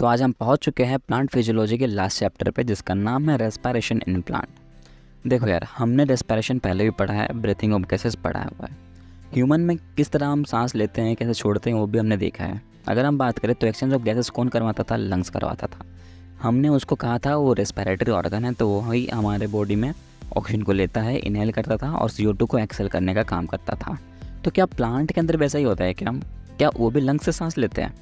तो आज हम पहुंच चुके हैं प्लांट फिजियोलॉजी के लास्ट चैप्टर पे, जिसका नाम है रेस्पिरेशन इन प्लांट। देखो यार, हमने रेस्पिरेशन पहले भी पढ़ा है, ब्रीथिंग ऑफ गैसेस पढ़ा हुआ है। ह्यूमन में किस तरह हम सांस लेते हैं, कैसे छोड़ते हैं, वो भी हमने देखा है। अगर हम बात करें तो एक्सचेंज ऑफ गैसेस कौन करवाता था? लंग्स करवाता था। हमने उसको कहा था वो रेस्पिरेटरी ऑर्गन है, तो वही हमारे बॉडी में ऑक्सीजन को लेता है, इनहेल करता था और CO2 को एक्सेल करने का काम करता था। तो क्या प्लांट के अंदर वैसा ही होता है क्या वो भी लंग्स से सांस लेते हैं?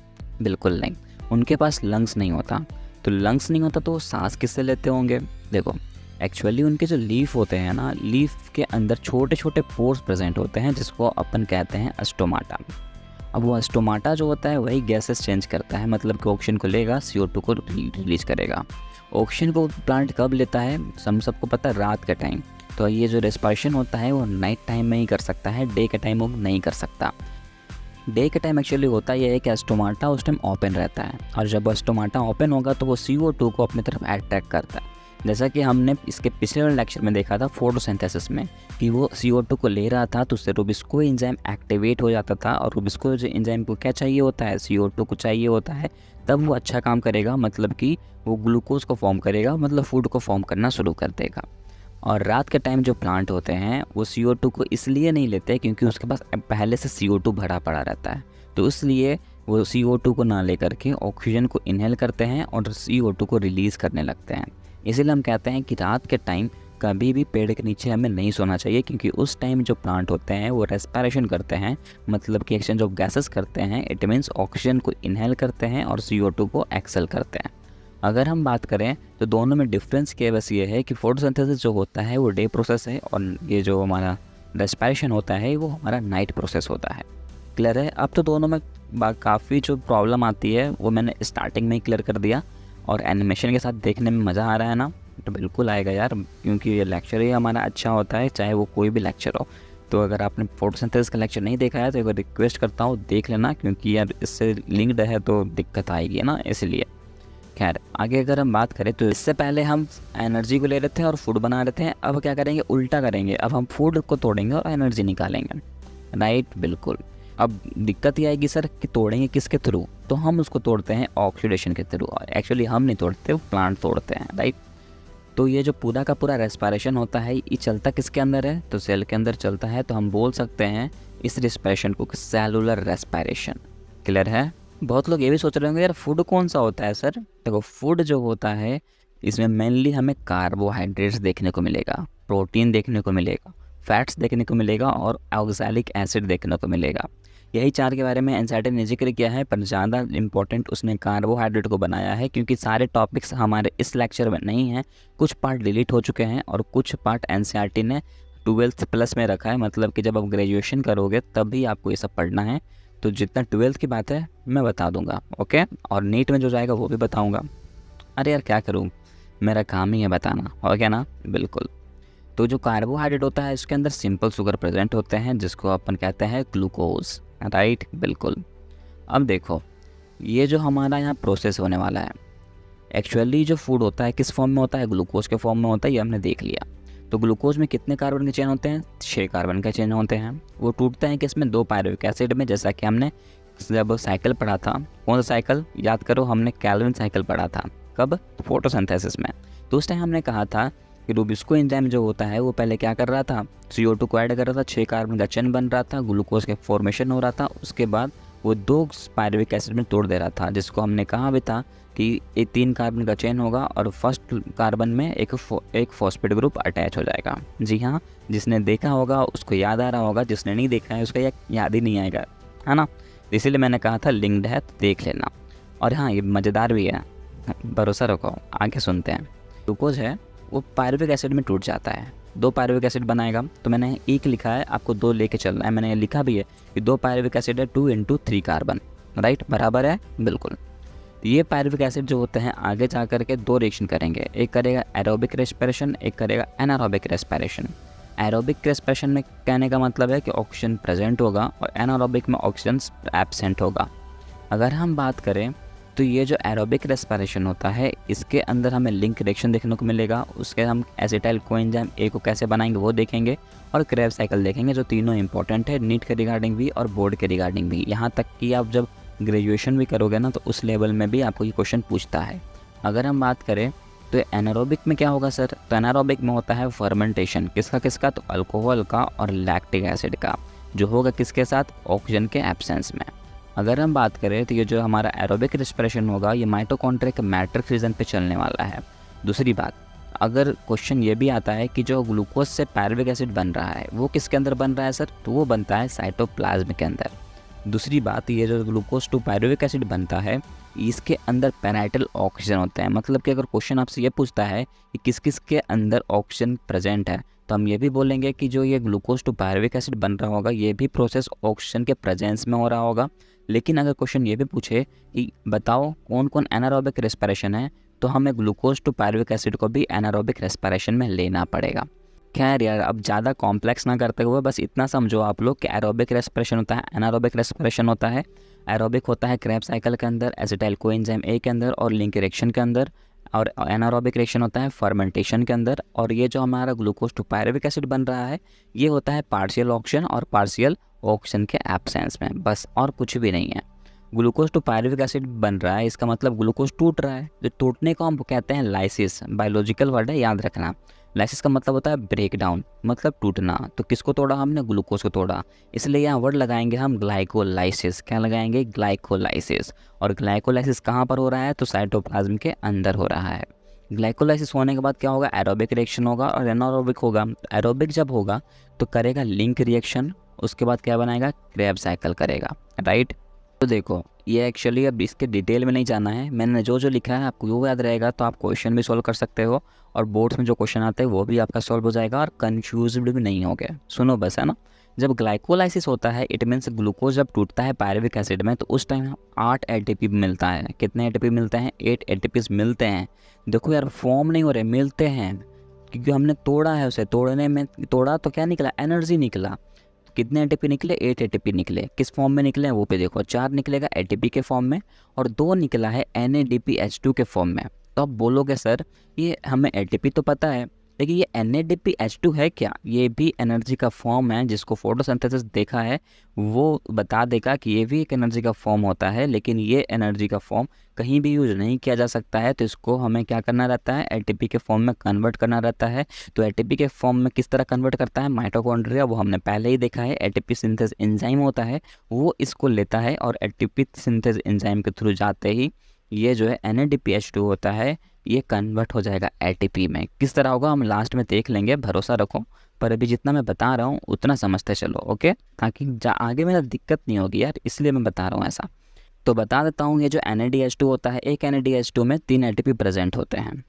बिल्कुल नहीं, उनके पास लंग्स नहीं होता। तो लंग्स नहीं होता तो वो सांस किससे लेते होंगे? देखो, एक्चुअली उनके जो लीफ होते हैं ना, लीफ के अंदर छोटे छोटे पोर्स प्रेजेंट होते हैं, जिसको अपन कहते हैं स्टोमाटा। अब वो स्टोमाटा जो होता है वही गैसेस चेंज करता है, मतलब कि ऑक्सीजन को लेगा, CO2 को रिलीज करेगा। ऑक्सीजन को प्लांट कब लेता है? हम सबको पता है, रात के टाइम। तो ये जो रेस्पिरेशन होता है वो नाइट टाइम में ही कर सकता है, डे के टाइम वो नहीं कर सकता। डे के टाइम एक्चुअली होता ये है कि स्टोमाटा उस टाइम ओपन रहता है, और जब स्टोमाटा ओपन होगा तो वो CO2 को अपनी तरफ अट्रैक्ट करता है। जैसा कि हमने इसके पिछले वाले लेक्चर में देखा था फोटोसिंथेसिस में, कि वो CO2 को ले रहा था तो उससे रूबिस्को एंजाइम एक्टिवेट हो जाता था, और रूबिस्को एंजाइम को क्या चाहिए होता है? CO2 को चाहिए होता है, तब वो अच्छा काम करेगा, मतलब कि वो ग्लूकोज को फॉर्म करेगा, मतलब फूड को फॉर्म करना शुरू कर देगा। और रात के टाइम जो प्लांट होते हैं वो CO2 को इसलिए नहीं लेते क्योंकि उसके पास पहले से CO2 भरा पड़ा रहता है, तो इसलिए वो CO2 को ना लेकर के ऑक्सीजन को इनहेल करते हैं और CO2 को रिलीज़ करने लगते हैं। इसीलिए हम कहते हैं कि रात के टाइम कभी भी पेड़ के नीचे हमें नहीं सोना चाहिए, क्योंकि उस टाइम जो प्लांट होते हैं वो रेस्पिरेशन करते हैं, मतलब कि एक्सचेंज ऑफ गैसेस करते हैं। इट मीन्स ऑक्सीजन को इनहेल करते हैं और CO2 को एक्सेल करते हैं। अगर हम बात करें तो दोनों में डिफरेंस के बस ये है कि फोटोसिंथेसिस जो होता है वो डे प्रोसेस है, और ये जो हमारा रेस्पिरेशन होता है वो हमारा नाइट प्रोसेस होता है। क्लियर है? अब तो दोनों में काफ़ी जो प्रॉब्लम आती है वो मैंने स्टार्टिंग में ही क्लियर कर दिया, और एनिमेशन के साथ देखने में मज़ा आ रहा है ना? तो बिल्कुल आएगा यार, क्योंकि ये लेक्चर ही हमारा अच्छा होता है, चाहे वो कोई भी लेक्चर हो। तो अगर आपने फोटोसिंथेसिस का लेक्चर नहीं देखा है तो एक रिक्वेस्ट करता हूँ देख लेना, क्योंकि यार इससे लिंक्ड है तो दिक्कत आएगी ना, इसलिए। खैर, आगे अगर हम बात करें तो इससे पहले हम एनर्जी को ले रहे थे और फूड बना रहे थे। अब क्या करेंगे? उल्टा करेंगे। अब हम फूड को तोड़ेंगे और एनर्जी निकालेंगे। राइट, बिल्कुल। अब दिक्कत ये आएगी सर कि तोड़ेंगे किसके थ्रू? तो हम उसको तोड़ते हैं ऑक्सीडेशन के थ्रू। एक्चुअली हम नहीं तोड़ते, वो प्लांट तोड़ते हैं। राइट, तो ये जो पूरा का पूरा रेस्पिरेशन होता है ये चलता किसके अंदर है? तो सेल के अंदर चलता है। तो हम बोल सकते हैं इस रेस्पिरेशन को सेलुलर रेस्पिरेशन। क्लियर है? बहुत लोग ये भी सोच रहे होंगे यार फूड कौन सा होता है सर? देखो, फूड जो होता है इसमें मेनली हमें कार्बोहाइड्रेट्स देखने को मिलेगा, प्रोटीन देखने को मिलेगा, फैट्स देखने को मिलेगा और ऑक्सैलिक एसिड देखने को मिलेगा। यही चार के बारे में एनसीईआरटी ने जिक्र किया है, पर ज़्यादा इम्पोर्टेंट उसने कार्बोहाइड्रेट को बनाया है, क्योंकि सारे टॉपिक्स हमारे इस लेक्चर में नहीं हैं। कुछ पार्ट डिलीट हो चुके हैं और कुछ पार्ट एनसीईआरटी ने 12th प्लस में रखा है, मतलब कि जब आप ग्रेजुएशन करोगे तब भी आपको ये सब पढ़ना है। तो जितना 12th की बात है मैं बता दूंगा, ओके? और नीट में जो जाएगा वो भी बताऊंगा। अरे यार क्या करूँ, मेरा काम ही है बताना, हो गया ना? बिल्कुल। तो जो कार्बोहाइड्रेट होता है इसके अंदर सिंपल शुगर प्रेजेंट होते हैं, जिसको अपन कहते हैं ग्लूकोज। राइट, बिल्कुल। अब देखो, ये जो हमारा यहाँ प्रोसेस होने वाला है, एक्चुअली जो फूड होता है किस फॉर्म में होता है? ग्लूकोज के फॉर्म में होता है, ये हमने देख लिया। तो ग्लूकोज में कितने कार्बन के चेन होते हैं? 6 कार्बन के चेन होते हैं। वो टूटते हैं किसमें? 2 पायरुविक एसिड में, जैसा कि हमने जब साइकिल पढ़ा था। कौन सा साइकिल? याद करो, हमने कैल्विन साइकिल पढ़ा था। कब? फोटोसिंथेसिस में। तो उस टाइम हमने कहा था कि रूबिस्को एंजाइम जो होता है वो पहले क्या कर रहा था? CO2 को ऐड कर रहा था, 6 कार्बन का चेन बन रहा था, ग्लूकोज के फॉर्मेशन हो रहा था। उसके बाद वो 2 पायरुविक एसिड में तोड़ दे रहा था, जिसको हमने कहा भी था कि ये 3 कार्बन का चेन होगा और फर्स्ट कार्बन में एक फॉस्फेट ग्रुप अटैच हो जाएगा। जी हाँ, जिसने देखा होगा उसको याद आ रहा होगा, जिसने नहीं देखा है उसका याद ही नहीं आएगा, है ना? इसीलिए मैंने कहा था लिंक्ड है, तो देख लेना। और हाँ, ये मज़ेदार भी है, भरोसा रखो। आगे सुनते हैं। ग्लूकोज है वो पायरुविक एसिड में टूट जाता है, 2 पायरुविक एसिड बनाएगा। तो मैंने एक लिखा है, आपको 2 लेके चलना है। मैंने लिखा भी है कि 2 पायरुविक एसिड है, 2 × 3 कार्बन। राइट, बराबर है, बिल्कुल। तो ये पायरुविक एसिड जो होते हैं आगे जा कर के 2 रिएक्शन करेंगे, एक करेगा एरोबिक रेस्पिरेशन, एक करेगा एनारोबिक रेस्पिरेशन। एरोबिक रेस्पिरेशन में कहने का मतलब है कि ऑक्सीजन प्रेजेंट होगा और एनारोबिक में ऑक्सीजन एब्सेंट होगा। अगर हम बात करें तो ये जो एरोबिक रेस्पिरेशन होता है इसके अंदर हमें लिंक रिएक्शन देखने को मिलेगा। उसके हम एसिटाइल कोएंजाइम ए को कैसे बनाएंगे वो देखेंगे, और क्रेब्स साइकिल देखेंगे, जो तीनों इंपॉर्टेंट है नीट के रिगार्डिंग भी और बोर्ड के रिगार्डिंग भी। यहाँ तक कि आप जब ग्रेजुएशन भी करोगे ना तो उस लेवल में भी आपको ये क्वेश्चन पूछता है। अगर हम बात करें तो एनारोबिक में क्या होगा सर, तो एनारोबिक में होता है फर्मेंटेशन, किसका, तो अल्कोहल का और लैक्टिक एसिड का, जो होगा किसके साथ, ऑक्सीजन के एब्सेंस में। अगर हम बात करें तो ये जो हमारा एरोबिक रेस्पिरेशन होगा ये माइटोकॉन्ड्रिया के मैट्रिक्स रीजन पे चलने वाला है। दूसरी बात, अगर क्वेश्चन ये भी आता है कि जो ग्लूकोज से पायरुविक एसिड बन रहा है वो किसके अंदर बन रहा है सर, तो वो बनता है साइटोप्लाज्म के अंदर। दूसरी बात, ये जो ग्लूकोज टू पायरुविक एसिड बनता है इसके अंदर पेराइटल ऑक्सीजन होता है। मतलब कि अगर क्वेश्चन आपसे ये पूछता है कि किस किस के अंदर ऑक्सीजन प्रेजेंट है, तो हम ये भी बोलेंगे कि जो ये ग्लूकोज टू पायरुविक एसिड बन रहा होगा ये भी प्रोसेस ऑक्सीजन के प्रेजेंस में हो रहा होगा। लेकिन अगर क्वेश्चन ये भी पूछे कि बताओ कौन कौन एनारोबिक रेस्पिरेशन है, तो हमें ग्लूकोज टू पायरुविक एसिड को भी एनारोबिक रेस्पिरेशन में लेना पड़ेगा। खैर यार, अब ज़्यादा कॉम्प्लेक्स ना करते हुए बस इतना समझो आप लोग कि एरोबिक रेस्पिरेशन होता है, एनारोबिक रेस्पिरेशन होता है। एरोबिक होता है क्रेब्स साइकिल के अंदर, एसिटाइल कोएंजाइम ए के अंदर और लिंक रिएक्शन के अंदर, और एनारोबिक रिएक्शन होता है फर्मेंटेशन के अंदर। और ये जो हमारा ग्लूकोज टू पायरुविक एसिड बन रहा है ये होता है पार्शियल ऑक्सीजन और पार्शियल ऑक्सीजन के एब्सेंस में, बस और कुछ भी नहीं है। ग्लूकोज टू पायरुविक एसिड बन रहा है इसका मतलब ग्लूकोज टूट रहा है, जो टूटने को हम कहते हैं लाइसिस, बायोलॉजिकल वर्ड है याद रखना। लाइसिस का मतलब होता है ब्रेक डाउन, मतलब टूटना। तो किसको तोड़ा हमने, ग्लूकोज को तोड़ा, इसलिए यहाँ वर्ड लगाएंगे हम ग्लाइकोलाइसिस। क्या लगाएंगे, ग्लाइकोलाइसिस। और ग्लाइकोलाइसिस कहाँ पर हो रहा है, तो साइटोप्लाज्म के अंदर हो रहा है। ग्लाइकोलाइसिस होने के बाद क्या होगा, एरोबिक रिएक्शन होगा और एनारोबिक होगा। एरोबिक जब होगा तो करेगा लिंक रिएक्शन, उसके बाद क्या बनाएगा, क्रेब्स साइकिल करेगा, राइट। तो देखो ये एक्चुअली अब इसके डिटेल में नहीं जाना है, मैंने जो जो लिखा है आपको वो याद रहेगा तो आप क्वेश्चन भी सॉल्व कर सकते हो और बोर्ड्स में जो क्वेश्चन आते हैं वो भी आपका सॉल्व हो जाएगा और कन्फ्यूज्ड भी नहीं होगे। सुनो बस, है ना। जब ग्लाइकोलाइसिस होता है इट मीन्स ग्लूकोज जब टूटता है पायरुविक एसिड में तो उस टाइम 8 एटीपी मिलता है। कितने एटीपी मिलते हैं, 8 एटीपीज मिलते हैं। देखो यार फॉर्म नहीं हो रहे, मिलते हैं, क्योंकि हमने तोड़ा है उसे, तोड़ने में तोड़ा तो क्या निकला, एनर्जी निकला। कितने एटीपी निकले, 8 एटीपी निकले। किस फॉर्म में निकले हैं वो पे देखो, 4 निकलेगा एटीपी के फॉर्म में और 2 निकला है NADPH2 के फॉर्म में। तो आप बोलोगे सर ये हमें एटीपी तो पता है लेकिन ये NADPH2 है क्या, ये भी एनर्जी का फॉर्म है। जिसको फोटोसिंथेसिस देखा है वो बता देगा कि ये भी एक एनर्जी का फॉर्म होता है, लेकिन ये एनर्जी का फॉर्म कहीं भी यूज नहीं किया जा सकता है। तो इसको हमें क्या करना रहता है, एटीपी के फॉर्म में कन्वर्ट करना रहता है। तो एटीपी के फॉर्म में किस तरह कन्वर्ट करता है, माइटोकॉन्ड्रिया, वो हमने पहले ही देखा है। एटीपी सिंथेस एंजाइम होता है वो इसको लेता है और एटीपी सिंथेस एंजाइम के थ्रू जाते ही ये जो है NADPH2 होता है ये कन्वर्ट हो जाएगा एटीपी में। किस तरह होगा हम लास्ट में देख लेंगे, भरोसा रखो। पर अभी जितना मैं बता रहा हूँ उतना समझते चलो, ओके, ताकि आगे मेरा दिक्कत नहीं होगी यार, इसलिए मैं बता रहा हूँ ऐसा। तो बता देता हूँ, ये जो NADH2 होता है, एक NADH2 में 3 एटीपी प्रेजेंट होते हैं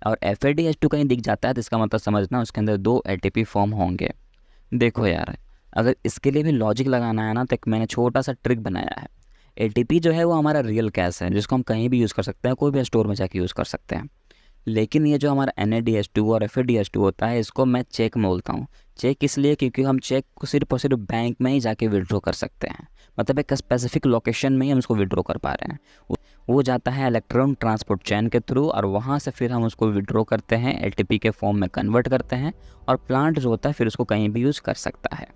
और FADH2 कहीं दिख जाता है तो इसका मतलब समझना उसके अंदर 2 एटीपी फॉर्म होंगे। देखो यार अगर इसके लिए भी लॉजिक लगाना है ना तो एक मैंने छोटा सा ट्रिक बनाया है। एटीपी जो है वो हमारा रियल गैस है जिसको हम कहीं भी यूज़ कर सकते हैं, कोई भी स्टोर में जाके यूज़ कर सकते हैं। लेकिन ये जो हमारा NADH2 और FADH2 होता है इसको मैं चेक में बोलता हूँ। चेक इसलिए क्योंकि हम चेक को सिर्फ और सिर्फ बैंक में ही जाके विड्रॉ कर सकते हैं, मतलब एक स्पेसिफिक लोकेशन में ही हम इसको विड्रॉ कर पा रहे हैं। वो जाता है इलेक्ट्रॉन ट्रांसपोर्ट चेन के थ्रू और वहाँ से फिर हम उसको विड्रॉ करते हैं, एटीपी के फॉर्म में कन्वर्ट करते हैं और प्लांट जो होता है फिर उसको कहीं भी यूज़ कर सकता है,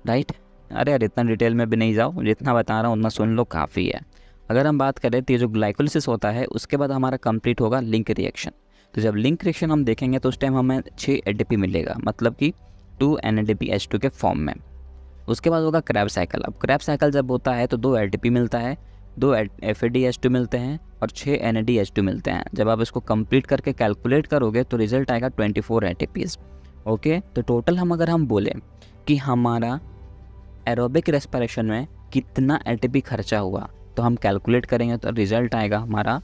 राइट। अरे यार इतना डिटेल में भी नहीं जाओ, जितना बता रहा हूँ उतना सुन लो, काफ़ी है। अगर हम बात करें तो ये जो ग्लाइकोलिसिस होता है उसके बाद हमारा कंप्लीट होगा लिंक रिएक्शन। तो जब लिंक रिएक्शन हम देखेंगे तो उस टाइम हमें 6 एटीपी मिलेगा, मतलब कि 2 NADPH2 के फॉर्म में। उसके बाद होगा क्रैब साइकिल। अब क्रैब साइकिल जब होता है तो 2 एटीपी मिलता है, 2 FADH2 मिलते हैं और 6 NADH2 मिलते हैं। जब आप इसको कंप्लीट करके कैलकुलेट करोगे तो रिजल्ट आएगा 24 एटीपीज़, ओके। तो टोटल अगर हम बोलें कि हमारा एरोबिक रेस्पिरेशन में कितना एटीपी खर्चा हुआ तो हम कैलकुलेट करेंगे तो रिजल्ट आएगा हमारा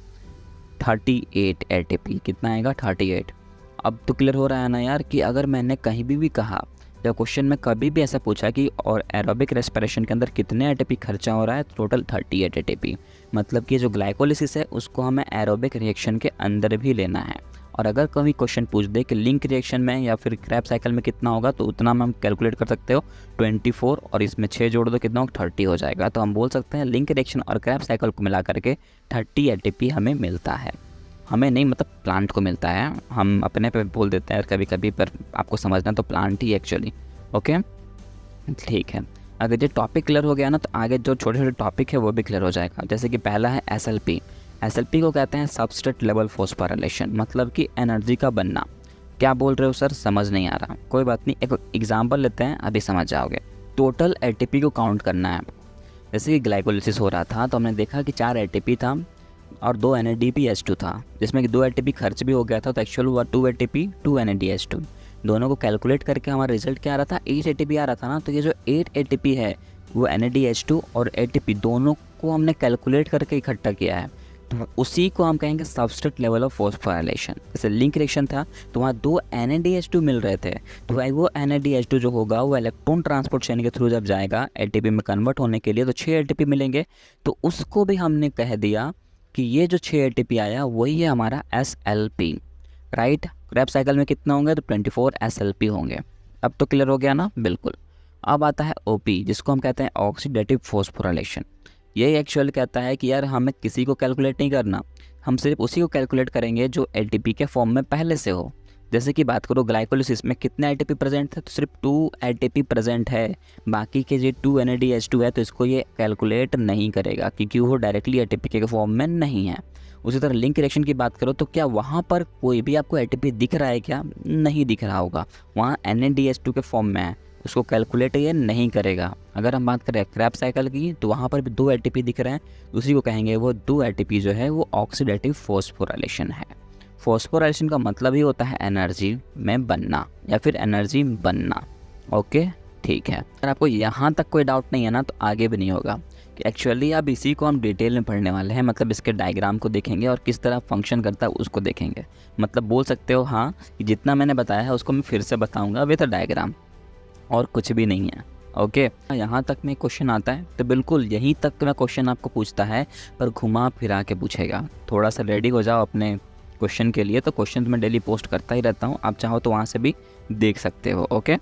38 एटीपी। कितना आएगा, 38। अब तो क्लियर हो रहा है ना यार कि अगर मैंने कहीं भी कहा, जब क्वेश्चन में कभी भी ऐसा पूछा कि और एरोबिक रेस्पिरेशन के अंदर कितने एटीपी खर्चा हो रहा है, तो टोटल 38 एटीपी। मतलब कि जो ग्लाइकोलिसिस है उसको हमें एरोबिक रिएक्शन के अंदर भी लेना है। और अगर कभी क्वेश्चन पूछ दे कि लिंक रिएक्शन में या फिर क्रैब साइकिल में कितना होगा तो उतना में हम कैलकुलेट कर सकते हो 24 और इसमें 6 जोड़ दो कितना होगा, 30 हो जाएगा। तो हम बोल सकते हैं लिंक रिएक्शन और क्रैब साइकिल को मिला करके 30 एटीपी हमें मिलता है। हमें नहीं, मतलब प्लांट को मिलता है, हम अपने पे बोल देते हैं कभी कभी, पर आपको समझना तो प्लांट ही एक्चुअली, ओके ठीक है। अगर ये टॉपिक क्लियर हो गया ना तो आगे जो छोटे छोटे टॉपिक है वो भी क्लियर हो जाएगा। जैसे कि पहला है SLP। SLP को कहते हैं सबस्ट्रेट लेवल फोस्फोराइलेशन, मतलब कि एनर्जी का बनना। क्या बोल रहे हो सर, समझ नहीं आ रहा, कोई बात नहीं, एक एग्जाम्पल लेते हैं, अभी समझ जाओगे। टोटल ATP को काउंट करना है। जैसे कि ग्लाइकोलिसिस हो रहा था तो हमने देखा कि 4 ATP था और 2 NADPH2 था, जिसमें कि 2 ATP खर्च भी हो गया था, तो एक्चुअल हुआ 2 ATP 2 NADH2। दोनों को कैलकुलेट करके हमारा रिजल्ट क्या आ रहा था, 8 ATP आ रहा था ना। तो ये जो 8 ATP है वो NADH2 और ATP दोनों को हमने कैलकुलेट करके इकट्ठा किया है, तो उसी को हम कहेंगे सबस्ट्रेट लेवल ऑफ फोस्फोराइलेशन। जैसे लिंक रिएक्शन था तो वहाँ 2 NADH2 मिल रहे थे, तो भाई वो NADH2 जो होगा वो इलेक्ट्रॉन ट्रांसपोर्ट चेन के थ्रू जब जाएगा ATP में कन्वर्ट होने के लिए, तो 6 ATP मिलेंगे। तो उसको भी हमने कह दिया कि ये जो 6 ATP आया वही है हमारा SLP, राइट। क्रैब साइकिल में कितना होंगे, तो 24 SLP होंगे। अब तो क्लियर हो गया ना, बिल्कुल। अब आता है OP, जिसको हम कहते हैं ऑक्सीडेटिव फोस्फोराइलेशन। ये एक्चुअल कहता है कि यार हमें किसी को कैलकुलेट नहीं करना, हम सिर्फ उसी को कैलकुलेट करेंगे जो ATP के फॉर्म में पहले से हो। जैसे कि बात करो ग्लाइकोलिसिस में कितने ATP प्रेजेंट है, तो सिर्फ 2 ATP प्रेजेंट है, बाकी के जो 2 NADH2 है तो इसको ये कैलकुलेट नहीं करेगा क्योंकि वो डायरेक्टली ATP के फॉर्म में नहीं है। उसी तरह लिंक रिएक्शन की बात करो तो क्या वहाँ पर कोई भी आपको ATP दिख रहा है, क्या नहीं दिख रहा होगा, वहाँ NADH2 के फॉर्म में है, उसको कैलकुलेट ये नहीं करेगा। अगर हम बात करें क्रैब साइकिल की तो वहाँ पर भी 2 ATP दिख रहे हैं, उसी को कहेंगे वो 2 ATP जो है वो ऑक्सीडेटिव फोस्फोराइलेशन है। फोस्फोराइलेशन का मतलब ही होता है एनर्जी में बनना या फिर एनर्जी बनना। ओके, ठीक है। अगर आपको यहाँ तक कोई डाउट नहीं है ना तो आगे भी नहीं होगा कि एक्चुअली अब इसी को हम डिटेल में पढ़ने वाले हैं, मतलब इसके डायग्राम को देखेंगे और किस तरह फंक्शन करता है उसको देखेंगे। मतलब बोल सकते हो हाँ कि जितना मैंने बताया है उसको मैं फिर से बताऊँगा विद डायग्राम, और कुछ भी नहीं है। ओके, यहाँ तक में क्वेश्चन आता है तो बिल्कुल यहीं तक में क्वेश्चन आपको पूछता है, पर घुमा फिरा के पूछेगा। थोड़ा सा रेडी हो जाओ अपने क्वेश्चन के लिए। तो क्वेश्चन तो मैं डेली पोस्ट करता ही रहता हूँ, आप चाहो तो वहाँ से भी देख सकते हो। ओके,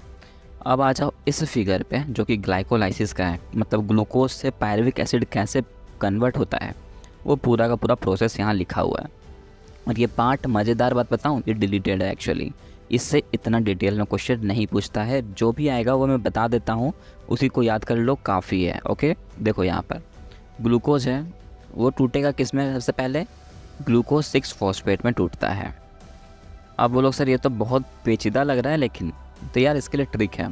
अब आ जाओ इस फिगर पे जो कि ग्लाइकोलाइसिस का है, मतलब ग्लूकोज से पायरुविक एसिड कैसे कन्वर्ट होता है, वो पूरा का पूरा प्रोसेस यहाँ लिखा हुआ है। और ये पार्ट मज़ेदार बात बताऊँ, ये डिलीटेड है एक्चुअली, इससे इतना डिटेल में क्वेश्चन नहीं पूछता है। जो भी आएगा वो मैं बता देता हूँ, उसी को याद कर लो, काफ़ी है। ओके, देखो यहाँ पर ग्लूकोज है, वो टूटेगा किस में, सबसे पहले ग्लूकोज 6 फॉस्फेट में टूटता है। अब वो लोग सर ये तो बहुत पेचीदा लग रहा है, लेकिन तो यार इसके लिए ट्रिक है।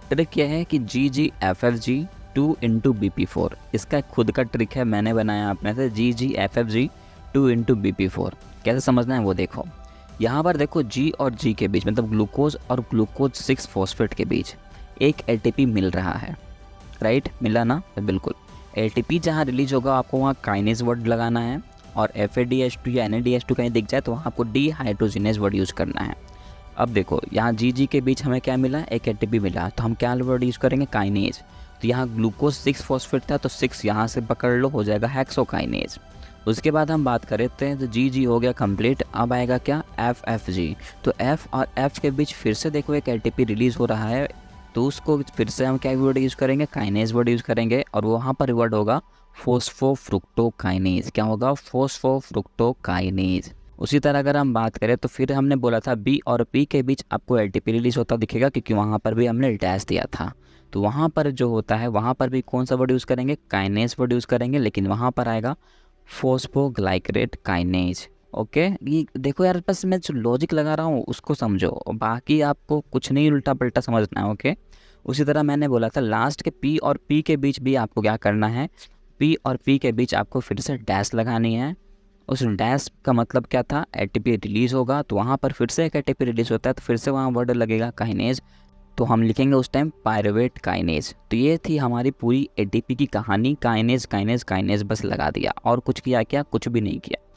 ट्रिक यह है कि GGFFG 2 × BP4, इसका खुद का ट्रिक है, मैंने बनाया अपने से। GGFFG 2 × BP4 कैसे समझना है वो देखो। यहाँ पर देखो G और G के बीच, मतलब ग्लूकोज और ग्लूकोज 6 फॉस्फेट के बीच एक ATP मिल रहा है, राइट, मिला ना, बिल्कुल। ATP जहाँ रिलीज होगा आपको वहाँ काइनेज वर्ड लगाना है, और FADH2 या NADH2 कहीं दिख जाए तो वहाँ आपको डिहाइड्रोजिनेज वर्ड यूज़ करना है। अब देखो यहाँ GG के बीच हमें क्या मिला, एक ATP मिला, तो हम क्या वर्ड यूज़ करेंगे, काइनेज। तो यहाँ ग्लूकोज 6 फॉस्फेट था तो 6 यहाँ से पकड़ लो, हो जाएगा हेक्सोकाइनेज। उसके बाद हम बात करते हैं तो GG हो गया कंप्लीट। अब आएगा क्या, FFG। तो F और F के बीच फिर से देखो एक ATP रिलीज़ हो रहा है, तो उसको फिर से हम क्या वर्ड यूज़ करेंगे, काइनेज वर्ड यूज़ करेंगे, और वहाँ पर वर्ड होगा फोस्फोफ्रुक्टोकाइनेज। क्या होगा, फोस्फोफ्रुक्टोकाइनेज। उसी तरह अगर हम बात करें तो फिर हमने बोला था B और P के बीच आपको ATP रिलीज होता दिखेगा, क्योंकि वहाँ पर भी हमने डैश दिया था। तो वहाँ पर जो होता है वहाँ पर भी कौन सा वर्ड यूज़ करेंगे, काइनेज वर्ड यूज़ करेंगे, लेकिन वहाँ पर आएगा फोस्फोग्लाइकेट काइनेज। ओके, ये देखो यार, बस मैं जो लॉजिक लगा रहा हूँ उसको समझो, बाकी आपको कुछ नहीं उल्टा पल्टा समझना है। ओके, उसी तरह मैंने बोला था लास्ट के P और P के बीच भी आपको क्या करना है, P और P के बीच आपको फिर से डैश लगानी है। उस डैश का मतलब क्या था, ATP रिलीज़ होगा तो वहाँ पर फिर से एक ATP रिलीज़ होता है, तो फिर से वहाँ वर्ड लगेगा काइनेज, तो हम लिखेंगे उस टाइम पायरुवेट काइनेज। तो ये थी हमारी पूरी ATP की कहानी, काइनेज काइनेज काइनेज बस लगा दिया, और कुछ किया क्या, कुछ भी नहीं किया।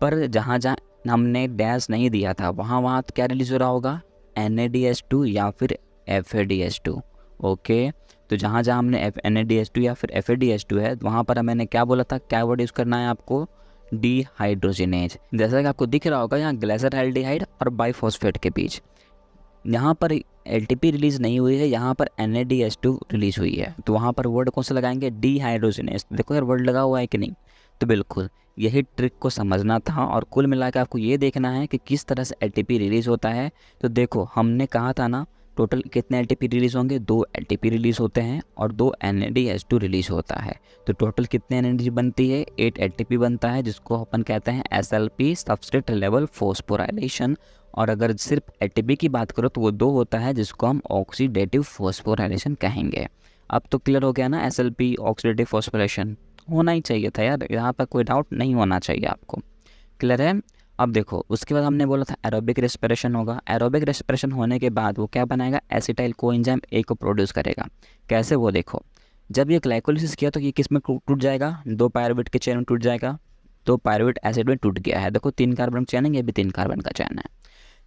पर जहाँ जहाँ हमने डैश नहीं दिया था वहाँ तो क्या रिलीज़ हो रहा होगा, NADH2 या फिर FADH2। ओके, तो जहाँ जहाँ हमने NADH2 या फिर FADH2 है वहाँ पर मैंने क्या बोला था, क्या वर्ड यूज़ करना है आपको, डिहाइड्रोजिनेज। जैसा कि आपको दिख रहा होगा यहाँ ग्लिसरॉल्डिहाइड और बाइफॉस्फेट के बीच यहाँ पर ATP रिलीज़ नहीं हुई है, यहाँ पर NADH2 रिलीज़ हुई है, तो वहाँ पर वर्ड कौन सा लगाएंगे, डिहाइड्रोजिनेज। देखो यार वर्ड लगा हुआ है कि नहीं, तो बिल्कुल यही ट्रिक को समझना था, और कुल मिलाकर आपको ये देखना है कि किस तरह से ATP रिलीज़ होता है। तो देखो हमने कहा था ना टोटल कितने एटीपी रिलीज़ होंगे, 2 एटीपी रिलीज़ होते हैं और 2 NADH2 रिलीज़ होता है। तो टोटल कितने एनर्जी बनती है, 8 एटीपी बनता है, जिसको अपन कहते हैं SLP सबस्ट्रेट लेवल फॉस्फोराइलेशन। और अगर सिर्फ एटीपी की बात करो तो वो 2 होता है, जिसको हम ऑक्सीडेटिव फॉस्फोराइलेशन कहेंगे। अब तो क्लियर हो गया ना, SLP ऑक्सीडेटिव फॉस्फोराइलेशन होना ही चाहिए था यार, यहाँ पर कोई डाउट नहीं होना चाहिए आपको। क्लियर है। अब देखो उसके बाद हमने बोला था एरोबिक रेस्पिरेशन होगा। एरोबिक रेस्पिरेशन होने के बाद वो क्या बनाएगा, एसिटाइल कोएंजाइम ए को प्रोड्यूस करेगा। कैसे, वो देखो, जब ये ग्लाइकोलिसिस किया तो ये किस में टूट जाएगा, 2 पायरुवेट के चेन में टूट जाएगा। 2 पायरुवेट एसिड में टूट गया है। देखो 3 कार्बन चेन है, ये भी 3 कार्बन का चेन है।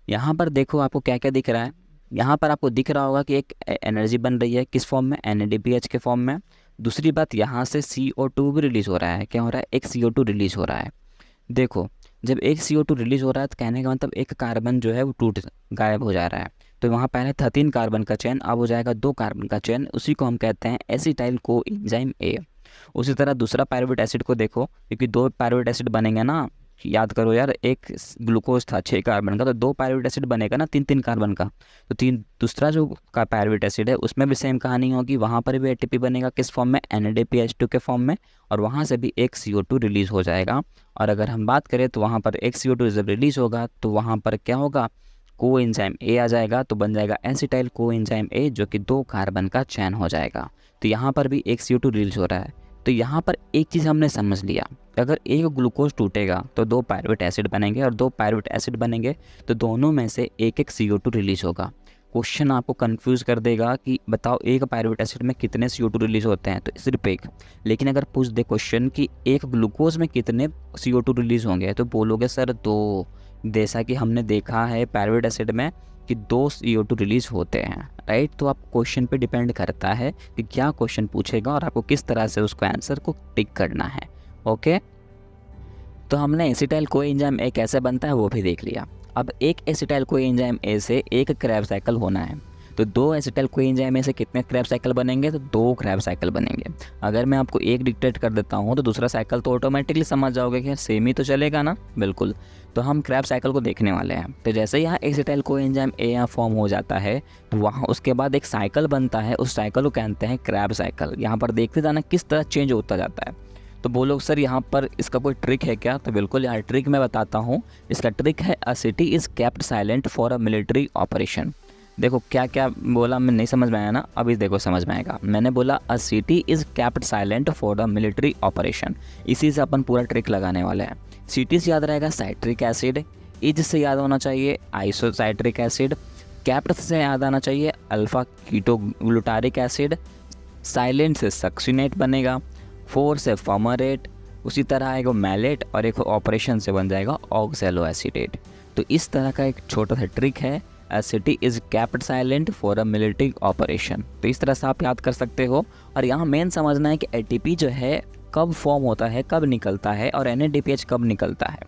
यहाँ पर देखो आपको क्या क्या दिख रहा है, यहाँ पर आपको दिख रहा होगा कि एक एनर्जी बन रही है, किस फॉर्म में, NADPH के फॉर्म में। दूसरी बात, यहाँ से CO2 भी रिलीज़ हो रहा है। क्या हो रहा है, एक CO2 रिलीज़ हो रहा है। देखो जब एक CO2 रिलीज़ हो रहा है तो कहने का मतलब एक कार्बन जो है वो गायब हो जा रहा है। तो वहाँ पहले था 3 कार्बन का चेन, अब हो जाएगा 2 कार्बन का चेन, उसी को हम कहते हैं एसिटाइल कोएंजाइम ए। उसी तरह दूसरा पायरुवेट एसिड को देखो, क्योंकि 2 पायरुवेट एसिड बनेंगे ना, याद करो यार, एक ग्लूकोज था 6 कार्बन का, तो 2 पायरुवेट एसिड बनेगा ना 3 कार्बन का। तो दूसरा जो का पायरुवेट एसिड है उसमें भी सेम कहानी होगी, वहाँ पर भी एटीपी बनेगा, किस फॉर्म में, NADPH2 के फॉर्म में, और वहाँ से भी एक CO2 रिलीज़ हो जाएगा। और अगर हम बात करें तो वहाँ पर एक CO2 जब रिलीज़ होगा तो वहाँ पर क्या होगा, कोएंजाइम ए आ जाएगा, तो बन जाएगा एसिटाइल कोएंजाइम ए, जो कि 2 कार्बन का चैन हो जाएगा। तो यहाँ पर भी एक CO2 रिलीज़ हो रहा है। तो यहाँ पर एक चीज़ हमने समझ लिया, अगर एक ग्लूकोज टूटेगा तो 2 पायरुवेट एसिड बनेंगे, और 2 पायरुवेट एसिड बनेंगे तो दोनों में से एक CO2 रिलीज़ होगा। क्वेश्चन आपको कंफ्यूज कर देगा कि बताओ एक पायरुवेट एसिड में कितने CO2 रिलीज़ होते हैं, तो सिर्फ एक। लेकिन अगर पूछ दे क्वेश्चन कि एक ग्लूकोज में कितने CO2 रिलीज़ होंगे, तो बोलोगे सर 2। जैसा कि हमने देखा है पायरुवेट एसिड में कि 2 CO2 रिलीज़ होते हैं, राइट। तो आप क्वेश्चन पे डिपेंड करता है कि क्या क्वेश्चन पूछेगा और आपको किस तरह से उसको आंसर को टिक करना है। ओके, तो हमने एसिटाइल कोएंजाइम ए कैसे बनता है वो भी देख लिया। अब एक एसिटाइल कोएंजाइम ए से एक क्रैब साइकिल होना है, तो 2 एसिटाइल कोएंजाइम ए से कितने क्रैब साइकिल बनेंगे, तो 2 क्रैब साइकिल बनेंगे। अगर मैं आपको एक डिक्टेट कर देता हूँ तो दूसरा साइकिल तो ऑटोमेटिकली समझ जाओगे कि सेम ही तो चलेगा ना, बिल्कुल। तो हम क्रैब साइकिल को देखने वाले हैं। तो जैसे यहाँ एसिटाइल कोएंजाइम ए यहाँ फॉर्म हो जाता है तो वहाँ उसके बाद एक साइकिल बनता है, उस साइकिल को कहते हैं क्रैब साइकिल। यहाँ पर देखते जाना किस तरह चेंज होता जाता है। तो बोलो सर यहाँ पर इसका कोई ट्रिक है क्या, तो बिल्कुल यार ट्रिक मैं बताता हूँ। इसका ट्रिक है अ city is kept silent for a military operation. देखो क्या क्या बोला, मैं नहीं समझ में आया ना, अभी देखो समझ में आएगा। मैंने बोला अ city is kept silent for the military operation, इसी से अपन पूरा ट्रिक लगाने वाले हैं। सिटी से याद रहेगा साइट्रिक एसिड, इज से याद होना चाहिए आइसोसाइट्रिक एसिड, केप्ट से याद आना चाहिए अल्फा कीटोग्लूटारिक एसिड, साइलेंट से सक्सिनेट बनेगा, 4 से फॉर्मरेट, उसी तरह एक मैलेट, और एक ऑपरेशन से बन जाएगा ऑक्सैलोएसिटेट। तो इस तरह का एक छोटा सा ट्रिक है, अ city is kept silent for a military operation. तो इस तरह से आप याद कर सकते हो। और यहाँ मेन समझना है कि एटीपी जो है कब फॉर्म होता है, कब निकलता है, और NADPH कब निकलता है।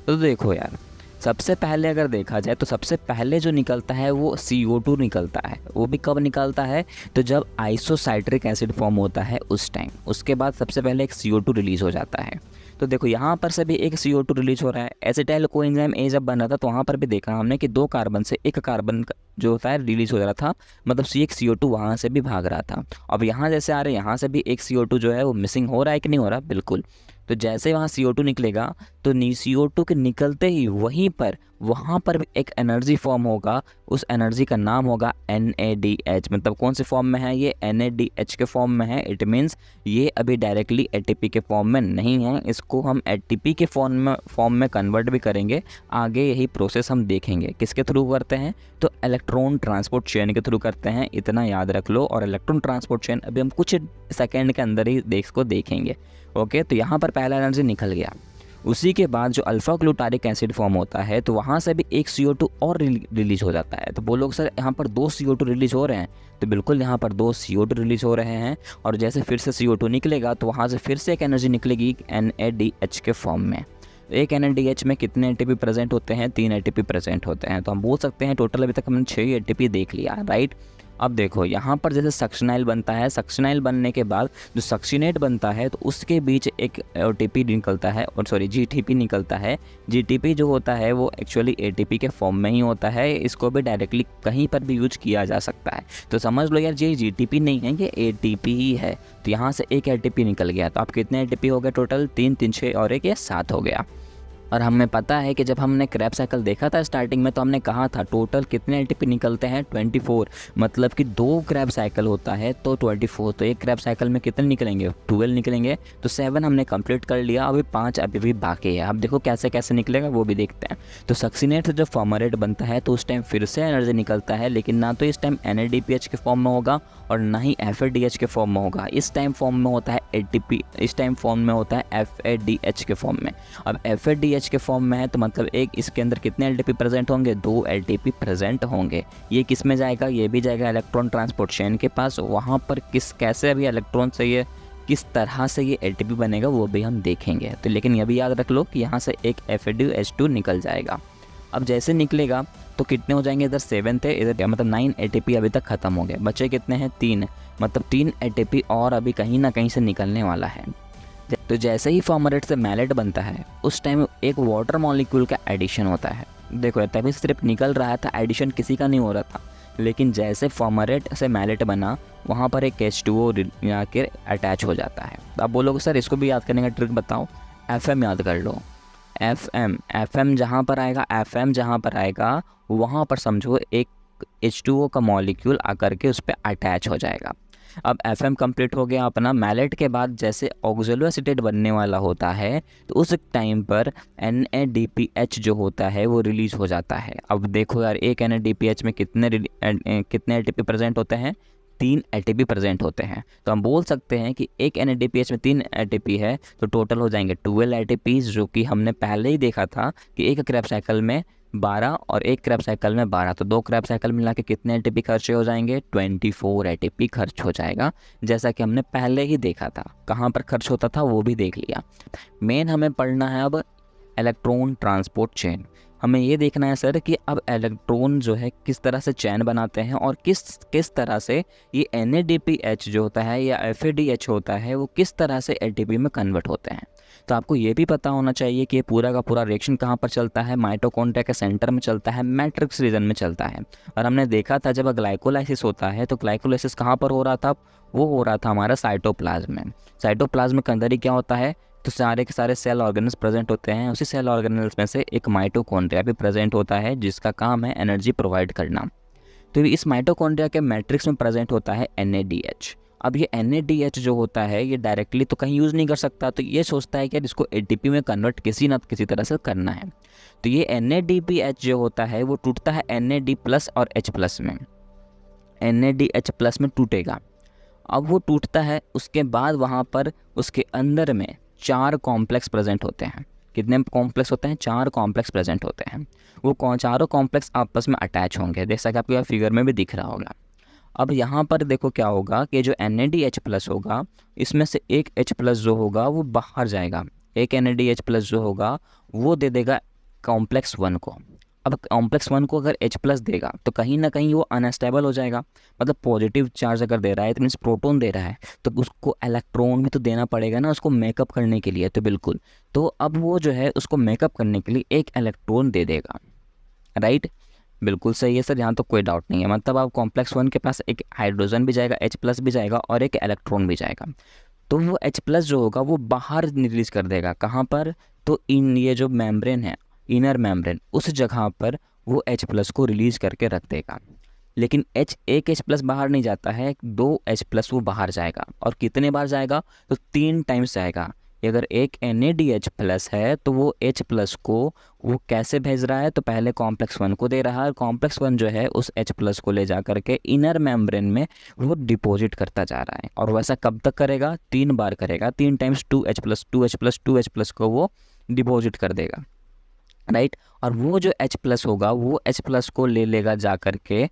तो देखो यार, सबसे पहले अगर देखा जाए तो सबसे पहले जो निकलता है वो CO2 निकलता है। वो भी कब निकलता है, तो जब आइसोसाइट्रिक एसिड फॉर्म होता है उस टाइम। उसके बाद सबसे पहले एक CO2 रिलीज़ हो जाता है। तो देखो यहाँ पर से भी एक CO2 रिलीज़ हो रहा है। एसिटाइल कोएंजाइम ए जब बन रहा था तो वहाँ पर भी देखा हमने कि 2 कार्बन से एक कार्बन जो होता है रिलीज़ हो रहा था, मतलब एक CO2 वहाँ से भी भाग रहा था। अब यहाँ जैसे आ रहे हैं, यहाँ से भी एक CO2 जो है वो मिसिंग हो रहा है कि नहीं हो रहा, बिल्कुल। तो जैसे वहाँ CO2 निकलेगा तो CO2 के निकलते ही वहाँ पर भी एक एनर्जी फॉर्म होगा। उस एनर्जी का नाम होगा NADH। मतलब कौन से फॉर्म में है ये, NADH के फॉर्म में है। इट मीन्स ये अभी डायरेक्टली ATP के फॉर्म में नहीं है, इसको हम ATP के फॉर्म में कन्वर्ट भी करेंगे। आगे यही प्रोसेस हम देखेंगे किसके थ्रू करते हैं, तो इलेक्ट्रॉन ट्रांसपोर्ट चेन के थ्रू करते हैं, इतना याद रख लो। और इलेक्ट्रॉन ट्रांसपोर्ट चेन अभी हम कुछ सेकेंड के अंदर ही देखेंगे। ओके, तो यहाँ पर पहला एनर्जी निकल गया। उसी के बाद जो अल्फा ग्लूटारिक एसिड फॉर्म होता है तो वहाँ से भी एक CO2 और रिलीज हो जाता है। तो बोलोगे सर यहाँ पर 2 CO2 रिलीज हो रहे हैं, तो बिल्कुल यहाँ पर 2 CO2 रिलीज हो रहे हैं। और जैसे फिर से CO2 निकलेगा तो वहाँ से फिर से एक एनर्जी निकलेगी NADH के फॉर्म में। एक NADH में कितने ATP प्रेजेंट होते हैं, 3 ATP प्रेजेंट होते हैं। तो हम बोल सकते हैं टोटल अभी तक हमने 6 ATP देख लिया, राइट। अब देखो यहाँ पर जैसे सक्शनाइल बनता है, सक्शनाइल बनने के बाद जो सक्शिनेट बनता है तो उसके बीच एक ओटीपी निकलता है, और सॉरी जीटीपी निकलता है। जीटीपी जो होता है वो एक्चुअली एटीपी के फॉर्म में ही होता है, इसको भी डायरेक्टली कहीं पर भी यूज किया जा सकता है। तो समझ लो यार ये जीटीपी नहीं है, ये एटीपी ही है। तो यहाँ से एक एटीपी निकल गया, तो आप कितने एटीपी हो गए टोटल? 3 3 6 और एक, ये 7 हो गया। और हमें पता है कि जब हमने क्रैब साइकिल देखा था स्टार्टिंग में, तो हमने कहा था टोटल कितने एटीपी निकलते हैं? 24। मतलब कि 2 क्रैब साइकिल होता है तो 24, तो एक क्रैब साइकिल में कितने निकलेंगे? 12 निकलेंगे। तो 7 हमने कंप्लीट कर लिया, अभी 5 अभी भी बाकी है। अब देखो कैसे कैसे निकलेगा वो भी देखते हैं। तो सक्सिनेट से जब फॉर्मरेट बनता है तो उस टाइम फिर से एनर्जी निकलता है, लेकिन ना तो इस टाइम NADPH के फॉर्म में होगा और ना ही FADH के फॉर्म में होगा। इस टाइम फॉर्म में होता है ATP, इस टाइम फॉर्म में होता है FADH के फॉर्म में। अब FADH के फॉर्म में है तो मतलब एक इसके अंदर कितने LTP प्रेजेंट होंगे? 2 LTP प्रेजेंट होंगे। ये किस में जाएगा? ये भी जाएगा इलेक्ट्रॉन ट्रांसपोर्ट चेन के पास। वहाँ पर कैसे अभी इलेक्ट्रॉन से ये किस तरह से ये ATP बनेगा वो भी हम देखेंगे। तो लेकिन ये भी याद रख लो कि यहाँ से एक FADH2 निकल जाएगा। अब जैसे निकलेगा तो कितने हो जाएंगे? इधर 7 थे, इधर मतलब 9 ATP अभी तक ख़त्म हो गए। बचे कितने हैं? 3। मतलब 3 ATP और अभी कहीं ना कहीं से निकलने वाला है। तो जैसे ही फॉर्मरेट से मैलेट बनता है उस टाइम एक वाटर मॉलिक्यूल का एडिशन होता है। देखो तभी सिर्फ निकल रहा था, एडिशन किसी का नहीं हो रहा था। लेकिन जैसे फॉर्मरेट से मैलेट बना वहाँ पर एक H2O आकर अटैच हो जाता है। तो आप बोलोगे सर इसको भी याद करने का ट्रिक बताओ। FM याद कर लो। FM जहाँ पर आएगा, FM जहाँ पर आएगा वहाँ पर समझो एक H2O का मॉलिक्यूल आकर के उस पर अटैच हो जाएगा। अब FM कंप्लीट हो गया अपना। मैलेट के बाद जैसे ऑक्सैलो एसीटेट बनने वाला होता है तो उस टाइम पर NADPH जो होता है वो रिलीज हो जाता है। अब देखो यार एक NADPH में कितने ATP प्रेजेंट होते हैं? 3 ATP प्रेजेंट होते हैं। तो हम बोल सकते हैं कि एक NADPH में 3 ATP है तो टोटल हो जाएंगे 12 ATPs, जो कि हमने पहले ही देखा था कि एक क्रैब साइकिल में 12 और एक क्रैब साइकिल में 12, तो 2 क्रैब साइकिल मिला के कितने ATP खर्चे हो जाएंगे? 24 ATP खर्च हो जाएगा, जैसा कि हमने पहले ही देखा था। कहाँ पर खर्च होता था वो भी देख लिया। मेन हमें पढ़ना है अब इलेक्ट्रॉन ट्रांसपोर्ट चेन। हमें ये देखना है सर कि अब इलेक्ट्रॉन जो है किस तरह से चैन बनाते हैं और किस तरह से ये NADPH जो होता है या FADH होता है वो किस तरह से ATP में कन्वर्ट होते हैं। तो आपको ये भी पता होना चाहिए कि ये पूरा का पूरा रिएक्शन कहाँ पर चलता है? माइटोकॉन्ड्रिया के सेंटर में चलता है, मैट्रिक्स रीजन में चलता है। और हमने देखा था जब ग्लाइकोलाइसिस होता है तो ग्लाइकोलाइसिस कहाँ पर हो रहा था? वो हो रहा था हमारा साइटोप्लाज्म में। साइटोप्लाज्म के अंदर ही क्या होता है? तो सारे के सारे सेल ऑर्गेनल्स प्रेजेंट होते हैं। उसी सेल ऑर्गेनल्स में से एक माइटोकॉन्ड्रिया भी प्रेजेंट होता है जिसका काम है एनर्जी प्रोवाइड करना। तो इस माइटोकॉन्ड्रिया के मैट्रिक्स में प्रेजेंट होता है NADH। अब ये NADH जो होता है ये डायरेक्टली तो कहीं यूज़ नहीं कर सकता, तो ये सोचता है कि इसको ATP में कन्वर्ट किसी ना किसी तरह से करना है। तो ये NADPH जो होता है वो टूटता है NAD+ और H+ में। NADH+ में टूटेगा। अब वो टूटता है, उसके बाद वहाँ पर उसके अंदर में 4 कॉम्प्लेक्स प्रेजेंट होते हैं। कितने कॉम्प्लेक्स होते हैं? 4 कॉम्प्लेक्स प्रेजेंट होते हैं। वो चारों कॉम्प्लेक्स आपस में अटैच होंगे, जैसा कि आपको यहाँ फिगर में भी दिख रहा होगा। अब यहाँ पर देखो क्या होगा कि जो NADH+ होगा इसमें से एक H+ जो होगा वो बाहर जाएगा। एक NADH+ जो होगा वो दे देगा कॉम्प्लेक्स 1 को। अब कॉम्प्लेक्स 1 को अगर H+ देगा तो कहीं ना कहीं वो अनस्टेबल हो जाएगा। मतलब पॉजिटिव चार्ज अगर दे रहा है तो मीन्स प्रोटॉन दे रहा है, तो उसको इलेक्ट्रॉन भी तो देना पड़ेगा ना उसको मेकअप करने के लिए। तो बिल्कुल, तो अब वो जो है उसको मेकअप करने के लिए एक इलेक्ट्रॉन दे देगा। राइट, बिल्कुल सही है सर, यहाँ तो कोई डाउट नहीं है। मतलब आप कॉम्प्लेक्स 1 के पास एक हाइड्रोजन भी जाएगा, H+ भी जाएगा और एक इलेक्ट्रॉन भी जाएगा। तो वो H+ जो होगा वो बाहर रिलीज कर देगा। कहाँ पर? तो इन ये जो मेम्ब्रेन है, इनर मेम्ब्रेन, उस जगह पर वो H+ को रिलीज करके रख देगा। लेकिन एक H+ बाहर नहीं जाता है, 2 H+ वो बाहर जाएगा। और कितने बार जाएगा? तो 3 टाइम्स जाएगा। अगर एक NADH+ है तो वो H+ को वो कैसे भेज रहा है? तो पहले कॉम्प्लेक्स 1 को दे रहा है, और कॉम्प्लेक्स 1 जो है उस H+ को ले जा करके इनर मेम्ब्रेन में वो डिपॉजिट करता जा रहा है। और वैसा कब तक करेगा? 3 बार करेगा, 3 टाइम्स 2H+ को वो डिपॉजिट कर देगा। राइट, और वो जो H+ होगा वो H+ को ले लेगा जा करके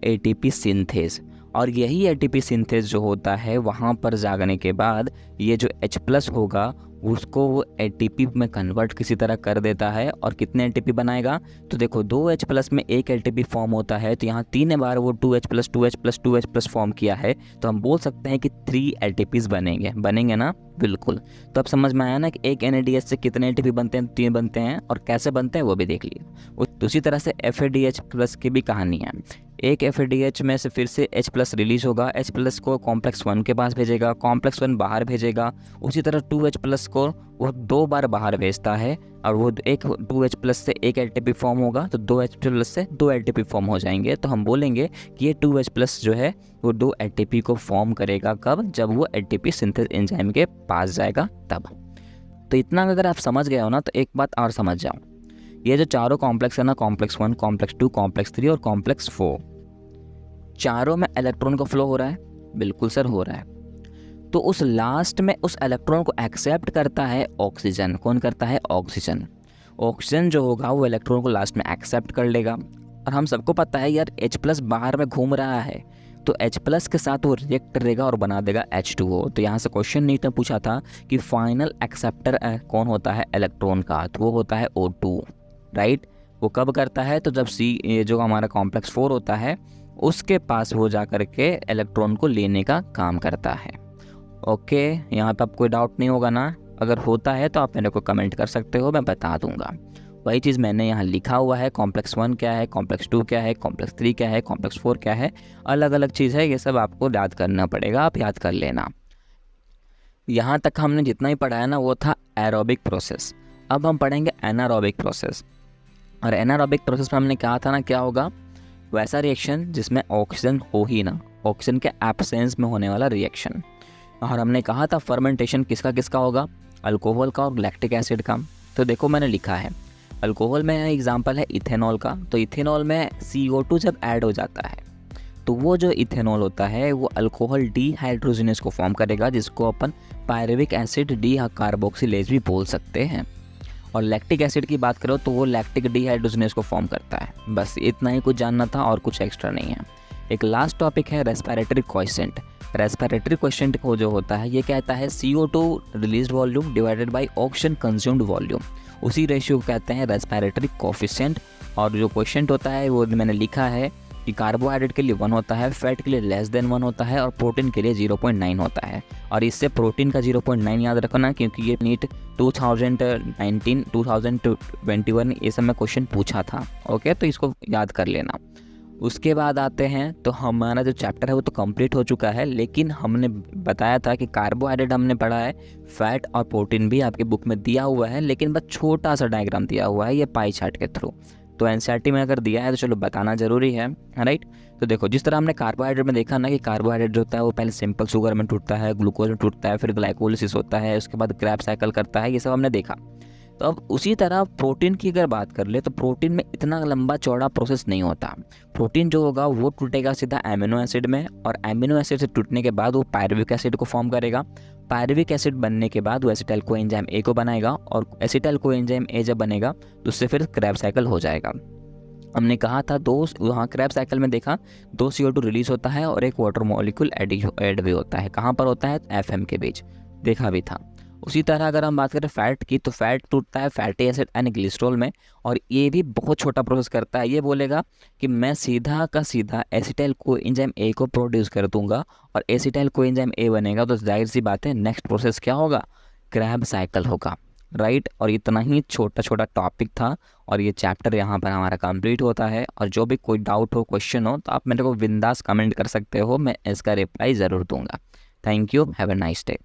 ATP सिंथेस, और यही एटीपी सिंथेस जो होता है वहाँ पर जाने के बाद ये जो H+ होगा उसको वो एटीपी में कन्वर्ट किसी तरह कर देता है और कितने एटीपी बनाएगा। तो देखो 2H+ में एक एटीपी फॉर्म होता है, तो यहाँ 3 बार वो 2H+ 2H+ 2H+ फॉर्म किया है, तो हम बोल सकते हैं कि 3 एटीपीज बनेंगे ना। बिल्कुल। तो अब समझ में आया ना कि एक NADH से कितने एटीपी बनते हैं, 3 बनते हैं, और कैसे बनते हैं वो भी देख लिया। उसी तरह से FADH+ की भी कहानी है। एक FADH में से फिर से H+ रिलीज होगा, H+ को कॉम्प्लेक्स 1 के पास भेजेगा, कॉम्प्लेक्स 1 बाहर भेजेगा, उसी तरह 2H+ को वो 2 बार बाहर भेजता है, और वो एक 2H+ से एक एटीपी फॉर्म होगा, तो 2H+ से 2 एटीपी फॉर्म हो जाएंगे। तो हम बोलेंगे कि ये 2H+ जो है वो 2 एटीपी को फॉर्म करेगा कब, जब वो एटीपी सिंथेस एंजाइम के पास जाएगा तब। तो इतना अगर आप समझ गए हो ना, तो एक बात और समझ जाओ, ये जो चारों कॉम्प्लेक्स है ना, कॉम्प्लेक्स 1, कॉम्प्लेक्स 2, कॉम्प्लेक्स 3 और कॉम्प्लेक्स 4, चारों में इलेक्ट्रॉन का फ्लो हो रहा है। बिल्कुल सर, हो रहा है। तो उस लास्ट में उस इलेक्ट्रॉन को एक्सेप्ट करता है ऑक्सीजन। कौन करता है? ऑक्सीजन। ऑक्सीजन जो होगा वो इलेक्ट्रॉन को लास्ट में एक्सेप्ट कर लेगा। और हम सबको पता है यार H+ बाहर में घूम रहा है, तो H+ के साथ वो रिएक्ट करेगा और बना देगा H2O। तो यहाँ से क्वेश्चन नीट ने पूछा था कि फाइनल एक्सेप्टर कौन होता है इलेक्ट्रॉन का, तो वो होता है O2, राइट। वो कब करता है? तो जब ये जो हमारा कॉम्प्लेक्स 4 होता है उसके पास वो जा कर के इलेक्ट्रॉन को लेने का काम करता है। ओके, यहाँ पे आप कोई डाउट नहीं होगा ना? अगर होता है तो आप मेरे को कमेंट कर सकते हो, मैं बता दूंगा। वही चीज़ मैंने यहाँ लिखा हुआ है, कॉम्प्लेक्स 1 क्या है, कॉम्प्लेक्स 2 क्या है, कॉम्प्लेक्स 3 क्या है, कॉम्प्लेक्स 4 क्या है, अलग अलग चीज़ है। ये सब आपको याद करना पड़ेगा, आप याद कर लेना। यहाँ तक हमने जितना ही पढ़ा है ना वो था एरोबिक प्रोसेस। अब हम पढ़ेंगे एनारोबिक प्रोसेस। और एनारोबिक प्रोसेस में हमने कहा था ना क्या होगा, वैसा रिएक्शन जिसमें ऑक्सीजन हो ही ना, ऑक्सीजन के एब्सेंस में होने वाला रिएक्शन। और हमने कहा था फर्मेंटेशन किसका किसका होगा, अल्कोहल का और लैक्टिक एसिड का। तो देखो मैंने लिखा है अल्कोहल में एग्जांपल है इथेनॉल का। तो इथेनॉल में CO2 जब ऐड हो जाता है तो वो जो इथेनॉल होता है वो अल्कोहल डीहाइड्रोजिनेस को फॉर्म करेगा, जिसको अपन पायरुविक एसिड डीकार्बोक्सिलेज भी बोल सकते हैं। और लैक्टिक एसिड की बात करो तो वो लैक्टिक डीहाइड्रोजिनेस को फॉर्म करता है। बस इतना ही कुछ जानना था और कुछ एक्स्ट्रा नहीं है। एक लास्ट टॉपिक है रेस्पिरेटरी क्वोशिएंट। रेस्पिरेटरी क्वोशिएंट को जो होता है ये कहता है CO2 released volume divided by oxygen consumed volume. उसी रेशियो को कहते हैं रेस्पिरेटरी कोफिशिएंट। और जो क्वोशिएंट होता है वो मैंने लिखा है कि कार्बोहाइड्रेट के लिए 1 होता है, फैट के लिए लेस देन 1 होता है और प्रोटीन के लिए 0.9 होता है। और इससे प्रोटीन का 0.9 याद रखना, क्योंकि ये नीट 2019 2021 ये सब में क्वेश्चन पूछा था। ओके, तो इसको याद कर लेना। उसके बाद आते हैं, तो हमारा जो चैप्टर है वो तो कंप्लीट हो चुका है, लेकिन हमने बताया था कि कार्बोहाइड्रेट हमने पढ़ा है, फैट और प्रोटीन भी आपके बुक में दिया हुआ है, लेकिन बस छोटा सा डायग्राम दिया हुआ है ये पाई चार्ट के थ्रू। तो NCERT में अगर दिया है तो चलो बताना ज़रूरी है, राइट। तो देखो जिस तरह हमने कार्बोहाइड्रेट में देखा ना कि कार्बोहाइड्रेट जो होता है वो पहले सिंपल शुगर में टूटता है, ग्लूकोज में टूटता है, फिर ग्लाइकोलिसिस होता है, उसके बाद क्रैब साइकिल करता है, ये सब हमने देखा। तो अब उसी तरह प्रोटीन की अगर बात कर ले तो प्रोटीन में इतना लंबा चौड़ा प्रोसेस नहीं होता। प्रोटीन जो होगा वो टूटेगा सीधा एमिनो एसिड में, और एमिनो एसिड से टूटने के बाद वो पायरुविक एसिड को फॉर्म करेगा। पायरुविक एसिड बनने के बाद वो एसिटाइल कोएंजाइम A को बनाएगा, और एसिटाइल कोएंजाइम A जब बनेगा तो उससे फिर क्रैब साइकिल हो जाएगा। हमने कहा था वहाँ क्रैब साइकिल में देखा 2 CO2 रिलीज होता है और एक वाटर मॉलिक्यूल ऐड भी होता है। कहाँ पर होता है? FM के बीच, देखा भी था। उसी तरह अगर हम बात करें फैट की, तो फैट टूटता है फैटी एसिड एंड ग्लिसरॉल में, और ये भी बहुत छोटा प्रोसेस करता है। ये बोलेगा कि मैं सीधा का सीधा एसिटाइल कोएंजाइम A को प्रोड्यूस कर दूंगा, और एसिटाइल कोएंजाइम A बनेगा तो जाहिर सी बात है नेक्स्ट प्रोसेस क्या होगा? क्रैब साइकिल होगा, राइट। और इतना ही छोटा छोटा टॉपिक था, और ये चैप्टर यहाँ पर हमारा कंप्लीट होता है। और जो भी कोई डाउट हो, क्वेश्चन हो, तो आप मेरे को बिंदास कमेंट कर सकते हो, मैं इसका रिप्लाई ज़रूर दूंगा। Thank you, have a nice day.